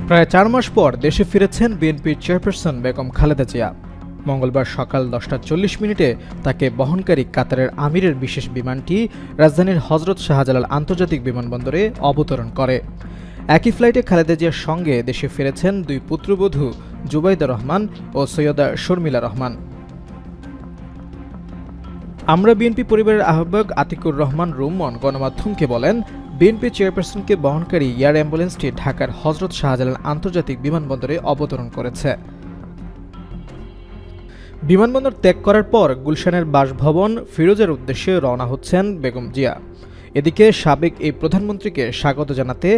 প্রায় ৪ মাস পর দেশে ফিরেছেন বিএনপির চেয়ারপারসন বেগম খালেদা জিয়া। মঙ্গলবার সকাল 10টা 40 মিনিটে তাকে বহনকারী কাতারের আমিরের বিশেষ বিমানটি রাজধানীর হজরত শাহজালাল আন্তর্জাতিক বিমানবন্দরে অবতরণ করে। একই ফ্লাইটে খালেদা জিয়ার সঙ্গে দেশে ফিরেছেন দুই পুত্রবধূ জুবাইদা রহমান ও সৈয়দা শর্মিলা রহমান। আমরা বিএনপি পরিবারের আহ্বায়ক আতিকুর রহমান রুম্মন গণমাধ্যমকে বলেন, বিএনপি চেয়ারপারসনকে বহনকারী এয়ার অ্যাম্বুলেন্সটি ঢাকার হজরত শাহজালাল আন্তর্জাতিক বিমানবন্দরে অবতরণ করেছে। বিমানবন্দর ত্যাগ করার পর গুলশানের বাসভবন ফিরোজের উদ্দেশ্যে রওনা হচ্ছেন বেগম জিয়া। এদিকে সাবেক এই প্রধানমন্ত্রীকে স্বাগত জানাতে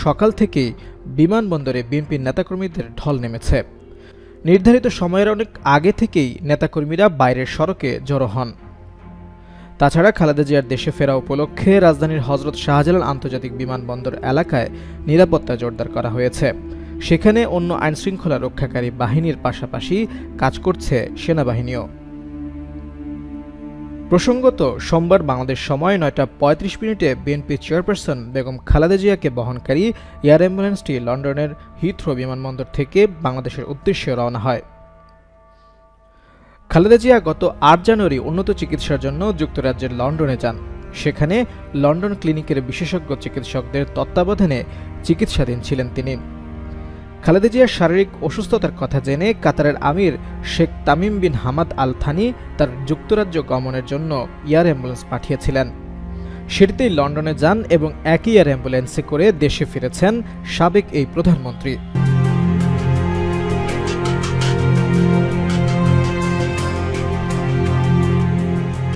সকাল থেকেই বিমানবন্দরে বিএনপির নেতাকর্মীদের ঢল নেমেছে। নির্ধারিত সময়ের অনেক আগে থেকেই নেতাকর্মীরা বাইরের সড়কে জড়ো হন। তাছাড়া খালেদা জিয়ার দেশে ফেরা উপলক্ষে রাজধানীর হজরত শাহজালাল আন্তর্জাতিক বিমানবন্দর এলাকায় নিরাপত্তা জোরদার করা হয়েছে। সেখানে অন্য আইনশৃঙ্খলা রক্ষাকারী বাহিনীর পাশাপাশি কাজ করছে সেনাবাহিনীও। প্রসঙ্গত, সোমবার বাংলাদেশ সময় 9টা 35 মিনিটে বিএনপি চেয়ারপারসন বেগম খালেদা জিয়াকে বহনকারী এয়ার অ্যাম্বুলেন্সটি লন্ডনের হিথ্রো বিমানবন্দর থেকে বাংলাদেশের উদ্দেশ্যে রওনা হয়। খালেদা জিয়া গত 8 জানুয়ারি উন্নত চিকিৎসার জন্য যুক্তরাজ্যের লন্ডনে যান। সেখানে লন্ডন ক্লিনিকের বিশেষজ্ঞ চিকিৎসকদের তত্ত্বাবধানে চিকিৎসাধীন ছিলেন তিনি। খালেদা জিয়ার শারীরিক অসুস্থতার কথা জেনে কাতারের আমির Sheikh Tamim bin Hamad Al Thani তার যুক্তরাজ্য গমনের জন্য এয়ার অ্যাম্বুলেন্স পাঠিয়েছিলেন। সেটিতেই লন্ডনে যান এবং একই এয়ার অ্যাম্বুলেন্সে করে দেশে ফিরেছেন সাবেক এই প্রধানমন্ত্রী।